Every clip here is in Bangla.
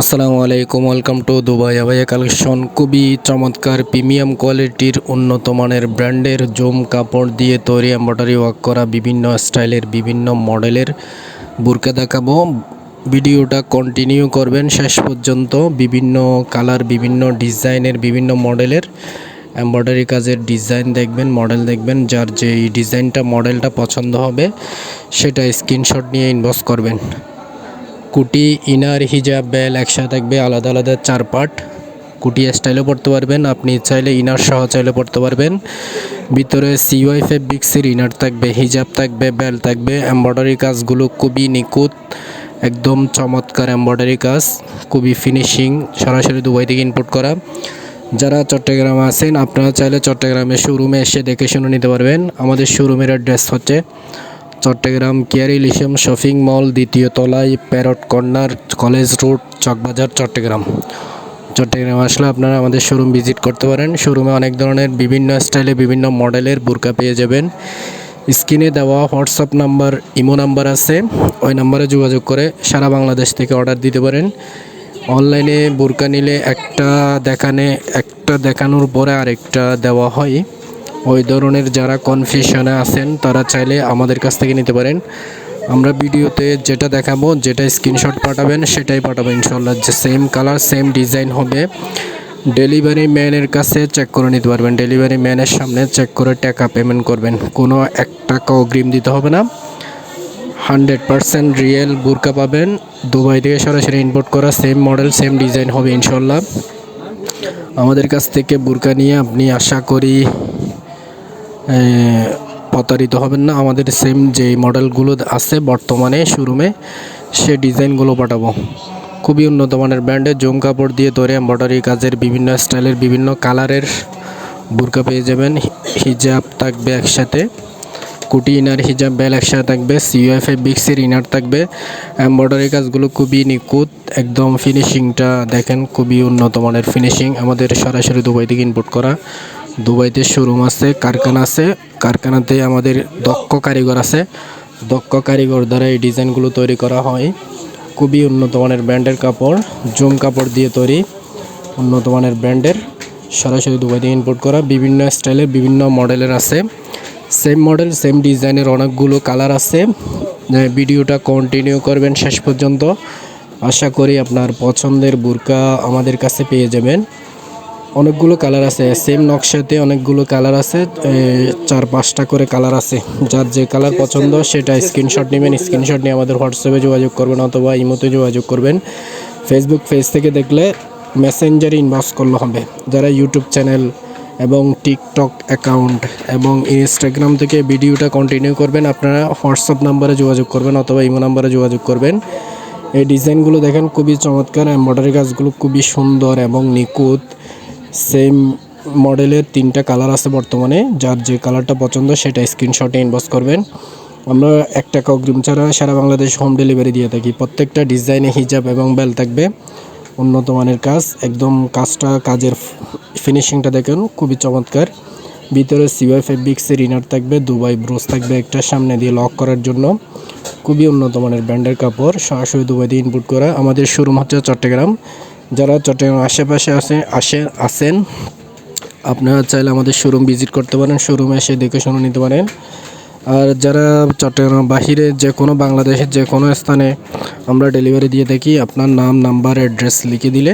আসসালামু আলাইকুম, ওয়েলকাম টু দুবাই আবাইয়া কালেকশন। খুবই চমৎকার প্রিমিয়াম কোয়ালিটির উন্নত মানের ব্র্যান্ডের জুম কাপড় দিয়ে তৈরি এমব্রয়ডারি ওয়ার্ক করা বিভিন্ন স্টাইলের বিভিন্ন মডেলের বুরকা দেখাবো। ভিডিওটা কন্টিনিউ করবেন শেষ পর্যন্ত। বিভিন্ন কালার, বিভিন্ন ডিজাইনের, বিভিন্ন মডেলের এমব্রয়ডারি কাজের ডিজাইন দেখবেন, মডেল দেখবেন। যার যেই ডিজাইনটা মডেলটা পছন্দ হবে সেটা স্ক্রিনশট নিয়ে ইনবক্স করবেন। কুটি, ইনার, হিজাব, বেল একসাথে থাকবে, আলাদা আলাদা 4 পার্ট। কুটি স্টাইলও পড়তে পারবেন, আপনি চাইলে ইনার সহ চাইলে পড়তে পারবেন। ভিতরে সিওয়াই ফেব্রিক্সের ইনার থাকবে, হিজাব থাকবে, বেল থাকবে। এমব্রয়ডারি কাজগুলো খুবই নিখুঁত, একদম চমৎকার এমব্রয়ডারি কাজ, খুবই ফিনিশিং, সরাসরি দুবাই থেকে ইম্পোর্ট করা। যারা চট্টগ্রামে আছেন আপনারা চাইলে চট্টগ্রামের শোরুমে এসে দেখে শুনে নিতে পারবেন। আমাদের শোরুমের অ্যাড্রেস হচ্ছে Chattogram Keari Ilysium shopping mall, দ্বিতীয় তলায়, parrot corner, college road, Chawkbazar, Chattogram. Chattogram আসলে আপনারা আমাদের শোরুম ভিজিট করতে পারেন। শোরুমে অনেক ধরনের বিভিন্ন স্টাইলে বিভিন্ন মডেলের বুরকা পেয়ে যাবেন। স্ক্রিনে দেওয়া হোয়াটসঅ্যাপ নাম্বার, ইমো নাম্বার আছে, ওই নাম্বারে যোগাযোগ করে সারা বাংলাদেশ থেকে অর্ডার দিতে পারেন। অনলাইনে বুরকা নিলে একটা দেখানোর পরে আরেকটা দেওয়া হয়। ওই ধরনের যারা কনফিউশনে আছেন তারা চাইলে আমাদের কাছ থেকে নিতে পারেন। আমরা ভিডিওতে যেটা দেখাবো, যেটা স্ক্রিনশট পাঠাবেন সেটাই পাঠাবো ইনশাল্লাহ। যে সেম কালার সেম ডিজাইন হবে। ডেলিভারি ম্যানের কাছে চেক করে নিতে পারবেন। ডেলিভারি ম্যানের সামনে চেক করে টাকা পেমেন্ট করবেন। কোনো 1 টাকা অগ্রিম দিতে হবে না। 100% রিয়েল বুরকা পাবেন। দুবাই থেকে সরাসরি ইম্পোর্ট করা, সেম মডেল সেম ডিজাইন হবে ইনশাল্লাহ। আমাদের কাছ থেকে বুরকা নিয়ে আপনি আশা করি প্রতারিত হবেন না। আমাদের সেম যে মডেলগুলো আছে বর্তমানে শোরুমে সে ডিজাইনগুলো পাঠাবো। খুবই উন্নত মানের ব্র্যান্ডের জুম কাপড় দিয়ে তৈরি এমব্রয়ডারি কাজের বিভিন্ন স্টাইলের বিভিন্ন কালারের বুরকা পেয়ে যাবেন। হিজাব থাকবে একসাথে, কুটি, ইনার, হিজাব, বেল একসাথে থাকবে। সিওয়াই ফেব্রিক্সের ইনার থাকবে। এমব্রয়ডারি কাজগুলো খুবই নিখুঁত, একদম ফিনিশিংটা দেখেন, খুবই উন্নত মানের ফিনিশিং। আমাদের সরাসরি দুবাই থেকে ইম্পোর্ট করা। দুবাইতে শোরুম আছে, কারখানা আছে। কারখানাতে আমাদের দক্ষ কারিগর আছে। দক্ষ কারিগর দ্বারা এই ডিজাইনগুলো তৈরি করা হয়। খুবই উন্নত মানের ব্র্যান্ডের কাপড়, জুম কাপড় দিয়ে তৈরি উন্নত মানের ব্র্যান্ডের, সরাসরি দুবাই থেকে ইম্পোর্ট করা। বিভিন্ন স্টাইলের বিভিন্ন মডেলের আছে। সেম মডেল সেম ডিজাইনের অনেকগুলো কালার আছে। ভিডিওটা কন্টিনিউ করবেন শেষ পর্যন্ত। আশা করি আপনার পছন্দের বুরকা আমাদের কাছে পেয়ে যাবেন। অনেকগুলো কালার আছে, সেম নকশাতে অনেকগুলো কালার আছে, 4-5টা করে কালার আছে। যার যে কালার পছন্দ সেটা স্ক্রিনশট নেবেন। স্ক্রিনশট নিয়ে আমাদের হোয়াটসঅ্যাপে যোগাযোগ করবেন অথবা ইমোতে যোগাযোগ করবেন। ফেসবুক পেজ থেকে দেখলে মেসেঞ্জারে ইনবক্স করলে হবে। যারা ইউটিউব চ্যানেল এবং টিকটক অ্যাকাউন্ট এবং ইনস্টাগ্রাম থেকে ভিডিওটা কন্টিনিউ করবেন আপনারা হোয়াটসঅ্যাপ নাম্বারে যোগাযোগ করবেন অথবা ইমো নাম্বারে যোগাযোগ করবেন। এই ডিজাইনগুলো দেখেন, খুবই চমৎকার। এমব্রয়ডারি কাজগুলো খুবই সুন্দর এবং নিখুঁত। সেম মডেলের 3টা কালার আছে বর্তমানে। যার যে কালারটা পছন্দ সেটা স্ক্রিনশটে ইনবক্স করবেন। আমরা 1 টাকা অগ্রিম ছাড়া সারা বাংলাদেশ হোম ডেলিভারি দিয়ে থাকি। প্রত্যেকটা ডিজাইনে হিজাব এবং বেল থাকবে। উন্নত মানের কাজ, একদম কাজের ফিনিশিংটা দেখেন, খুবই চমৎকার। ভিতরে সিওয়াই ফেব্রিক্সের ইনার থাকবে, দুবাই ব্রোচ থাকবে একটা সামনে দিয়ে লক করার জন্য। খুবই উন্নত মানের ব্র্যান্ডের কাপড়, সরাসরি দুবাই দিয়ে ইনপুট করা। আমাদের শোরুম হচ্ছে চট্টগ্রাম। যারা চট্টগ্রাম আশেপাশে আছেন আপনারা চাইলে আমাদের শোরুম ভিজিট করতে পারেন, শোরুমে এসে দেখে শুনে নিতে পারেন। আর যারা চট্টগ্রাম বাহিরে যে কোনো বাংলাদেশের যে কোনো স্থানে আমরা ডেলিভারি দিয়ে থাকি। আপনার নাম, নাম্বার, অ্যাড্রেস লিখে দিলে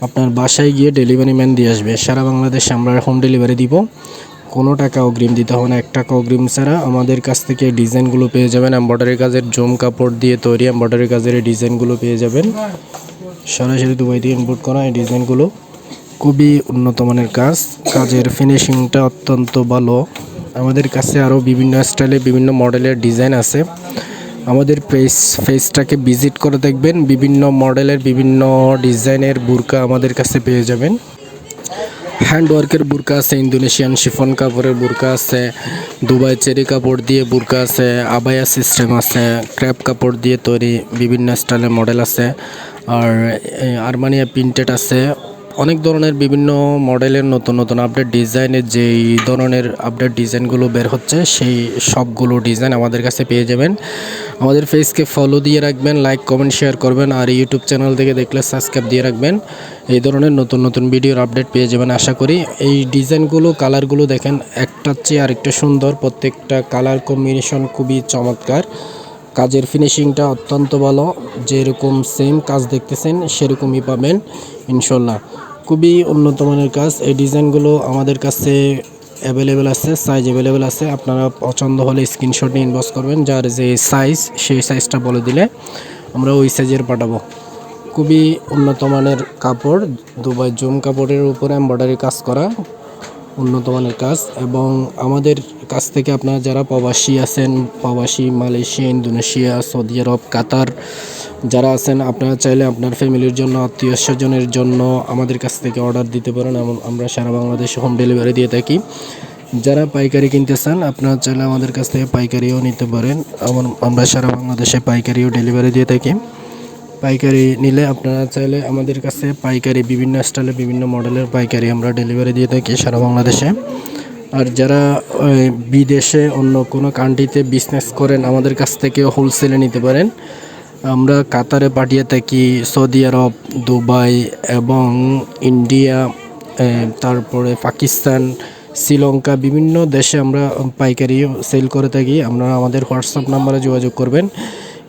আপনার বাসায় গিয়ে ডেলিভারি ম্যান দিয়ে আসবে। সারা বাংলাদেশে আমরা হোম ডেলিভারি দিব। কোনো টাকা অগ্রিম দিতে হবে না। 1 টাকা অগ্রিম ছাড়া আমাদের কাছ থেকে ডিজাইনগুলো পেয়ে যাবেন। এমব্রয়ডারি কাজের জুম কাপড় দিয়ে তৈরি এমব্রয়ডারি কাজের এই ডিজাইনগুলো পেয়ে যাবেন। সরাসরি দুবাই দিয়ে ইম্পোর্ট করা এই ডিজাইনগুলো খুবই উন্নত মানের কাজ, কাজের ফিনিশিংটা অত্যন্ত ভালো। আমাদের কাছে আরও বিভিন্ন স্টাইলে বিভিন্ন মডেলের ডিজাইন আছে। আমাদের পেজটাকে ভিজিট করে দেখবেন, বিভিন্ন মডেলের বিভিন্ন ডিজাইনের বুরকা আমাদের কাছে পেয়ে যাবেন। হ্যান্ডওয়ার্কের বুরকা আছে, ইন্দোনেশিয়ান শিফন কাপড়ের বুরকা আছে, দুবাই চেরি কাপড় দিয়ে বুরকা আছে, আবায়া সিস্টেম আছে, ক্র্যাপ কাপড় দিয়ে তৈরি বিভিন্ন স্টাইলের মডেল আছে। আর আরমানিয়া প্রিন্টেড আছে, অনেক ধরনের বিভিন্ন মডেলের নতুন নতুন আপডেট ডিজাইনের যেই ধরনের আপডেট ডিজাইনগুলো বের হচ্ছে সেই সবগুলো ডিজাইন আমাদের কাছে পেয়ে যাবেন। আমাদের পেজকে ফলো দিয়ে রাখবেন, লাইক কমেন্ট শেয়ার করবেন, আর ইউটিউব চ্যানেল থেকে দেখলে সাবস্ক্রাইব দিয়ে রাখবেন। এই ধরনের নতুন নতুন ভিডিওর আপডেট পেয়ে যাবেন আশা করি। এই ডিজাইনগুলো কালারগুলো দেখেন একটার চেয়ে আরেকটা সুন্দর, প্রত্যেকটা কালার কম্বিনেশন খুবই চমৎকার, কাজের ফিনিশিংটা অত্যন্ত ভালো, যেরকম সেম কাজ দেখতেছেন সেরকমই পাবেন ইনশাল্লাহ। খুবই উন্নত মানের কাজ। এই ডিজাইনগুলো আমাদের কাছে অ্যাভেলেবেল আছে, সাইজ অ্যাভেলেবেল আছে। আপনারা পছন্দ হলে স্ক্রিনশট নিয়ে ইনবক্স করবেন, যার যে সাইজ সেই সাইজটা বলে দিলে আমরা ওই সাইজের পাঠাবো। খুবই উন্নত মানের কাপড়, দুবাই জুম কাপড়ের উপরে এমব্রয়ডারি কাজ করা, উন্নত মানের কাজ। এবং আমাদের কাছ থেকে আপনারা যারা প্রবাসী আছেন, প্রবাসী মালয়েশিয়া, ইন্দোনেশিয়া, সৌদি আরব, কাতার যারা আছেন, আপনারা চাইলে আপনার ফ্যামিলির জন্য, আত্মীয় স্বজনের জন্য আমাদের কাছ থেকে অর্ডার দিতে পারেন। আমরা সারা বাংলাদেশে হোম ডেলিভারি দিয়ে থাকি। যারা পাইকারি কিনতে চান আপনারা চাইলে আমাদের কাছ থেকে পাইকারিও নিতে পারেন। আমরা সারা বাংলাদেশে পাইকারিও ডেলিভারি দিয়ে থাকি। পাইকারি নিলে আপনারা চাইলে আমাদের কাছে পাইকারি বিভিন্ন স্টাইলে বিভিন্ন মডেলের পাইকারি আমরা ডেলিভারি দিয়ে থাকি সারা বাংলাদেশে। আর যারা বিদেশে অন্য কোনো কান্ট্রিতে বিজনেস করেন আমাদের কাছ থেকে হোলসেলে নিতে পারেন। আমরা কাতারে পাঠিয়ে থাকি, সৌদি আরব, দুবাই এবং ইন্ডিয়া, তারপরে পাকিস্তান, শ্রীলঙ্কা, বিভিন্ন দেশে আমরা পাইকারি সেল করে থাকি। আপনারা আমাদের হোয়াটসঅ্যাপ নাম্বারে যোগাযোগ করবেন।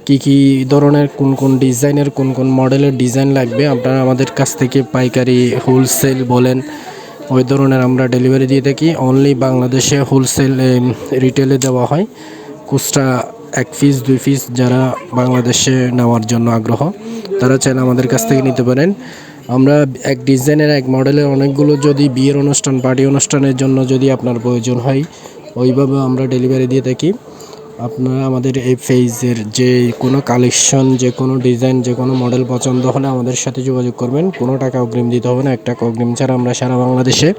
কী ধরনের কোন কোন ডিজাইনের কোন কোন মডেলের ডিজাইন লাগবে আপনারা আমাদের কাছ থেকে পাইকারি হোলসেল বলেন ওই ধরনের আমরা ডেলিভারি দিয়ে থাকি। অনলি বাংলাদেশে হোলসেল রিটেলে দেওয়া হয়। খুচরা 1 পিস 2 পিস যারা বাংলাদেশে নেওয়ার জন্য আগ্রহ তারা চাইলে আমাদের কাছ থেকে নিতে পারেন। আমরা এক ডিজাইনের এক মডেলের অনেকগুলো, যদি বিয়ের অনুষ্ঠান, পার্টি অনুষ্ঠানের জন্য যদি আপনার প্রয়োজন হয় ওইভাবে আমরা ডেলিভারি দিয়ে থাকি। আপনারা আমাদের এই পেজের যে কোনো কালেকশন, যে কোনো ডিজাইন, যে কোনো মডেল পছন্দ হলে আমাদের সাথে যোগাযোগ করবেন। কোনো টাকা অগ্রিম দিতে হবে না, 1 টাকা অগ্রিম ছাড়া আমরা সারা বাংলাদেশে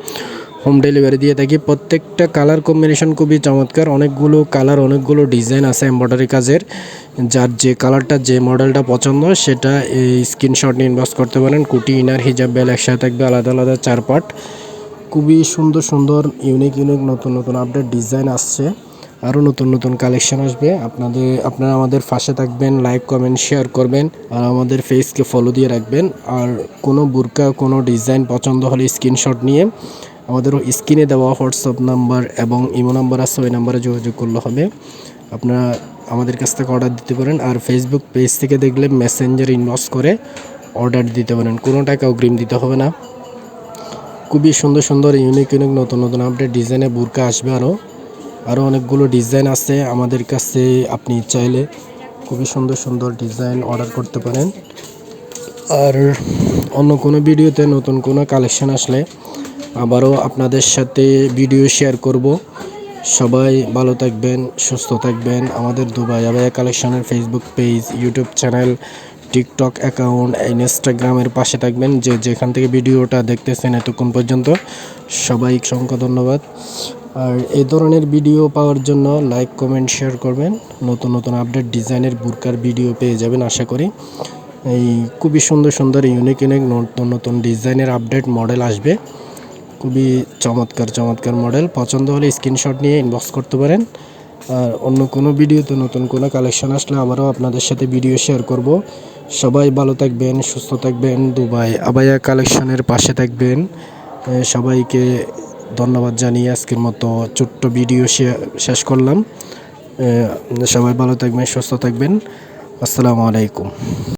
হোম ডেলিভারি দিয়ে থাকি। প্রত্যেকটা কালার কম্বিনেশন খুবই চমৎকার, অনেকগুলো কালার, অনেকগুলো ডিজাইন আছে এমব্রয়ডারি কাজের। যার যে কালারটা, যে মডেলটা পছন্দ সেটা এই স্ক্রিনশট নিয়ে ইনবক্স করতে পারেন। কুটি, ইনার, হিজাব, বেল একসাথে থাকবে, আলাদা আলাদা 4 পার্ট। খুবই সুন্দর সুন্দর ইউনিক নতুন নতুন আপডেট ডিজাইন আসছে, আরও নতুন নতুন কালেকশন আসবে। আপনারা আমাদের পাশে থাকবেন, লাইক কমেন্ট শেয়ার করবেন, আর আমাদের পেজকে ফলো দিয়ে রাখবেন। আর কোনো বুরকা, কোনো ডিজাইন পছন্দ হলে স্ক্রিনশট নিয়ে আমাদের স্ক্রিনে দেওয়া হোয়াটসঅ্যাপ নাম্বার এবং ইমো নাম্বার আছে, ওই নাম্বারে যোগাযোগ করলে হবে। আপনারা আমাদের কাছ থেকে অর্ডার দিতে পারেন। আর ফেসবুক পেজ থেকে দেখলে মেসেঞ্জার ইনবক্স করে অর্ডার দিতে পারেন, কোনো টাকা অগ্রিম দিতে হবে না। খুবই সুন্দর সুন্দর ইউনিক নতুন নতুন আপডেট ডিজাইনে বুরকা আসবে। আরও অনেকগুলো ডিজাইন আছে আমাদের কাছে, আপনি চাইলে খুবই সুন্দর সুন্দর ডিজাইন অর্ডার করতে পারেন। আর অন্য কোনো ভিডিওতে নতুন কোনো কালেকশন আসলে আবারও আপনাদের সাথে ভিডিও শেয়ার করব। সবাই ভালো থাকবেন, সুস্থ থাকবেন। আমাদের দুবাই আবায়া কালেকশনের Facebook page, YouTube channel, TikTok account, ইনস্টাগ্রামের পাশে থাকবেন। যেখান থেকে ভিডিওটা দেখতেছেন এতক্ষণ পর্যন্ত সবাই অসংখ্য ধন্যবাদ। আর এই ধরনের ভিডিও পাওয়ার জন্য লাইক কমেন্ট শেয়ার করবেন। নতুন নতুন আপডেট ডিজাইনের বুরকার ভিডিও পেয়ে যাবেন আশা করি। এই খুবই সুন্দর সুন্দর ইউনিক নতুন নতুন ডিজাইনের আপডেট মডেল আসবে। খুবই চমৎকার চমৎকার মডেল। পছন্দ হলে স্ক্রিনশট নিয়ে ইনবক্স করতে পারেন। আর অন্য কোনো ভিডিওতে নতুন কোনো কালেকশন আসলে আবারও আপনাদের সাথে ভিডিও শেয়ার করব। সবাই ভালো থাকবেন, সুস্থ থাকবেন, দুবাই আবায়া কালেকশনের পাশে থাকবেন। সবাইকে ধন্যবাদ জানিয়ে আজকের মতো ছোট্ট ভিডিও শেষ করলাম। সবাই ভালো থাকবেন, সুস্থ থাকবেন। আসসালামু আলাইকুম।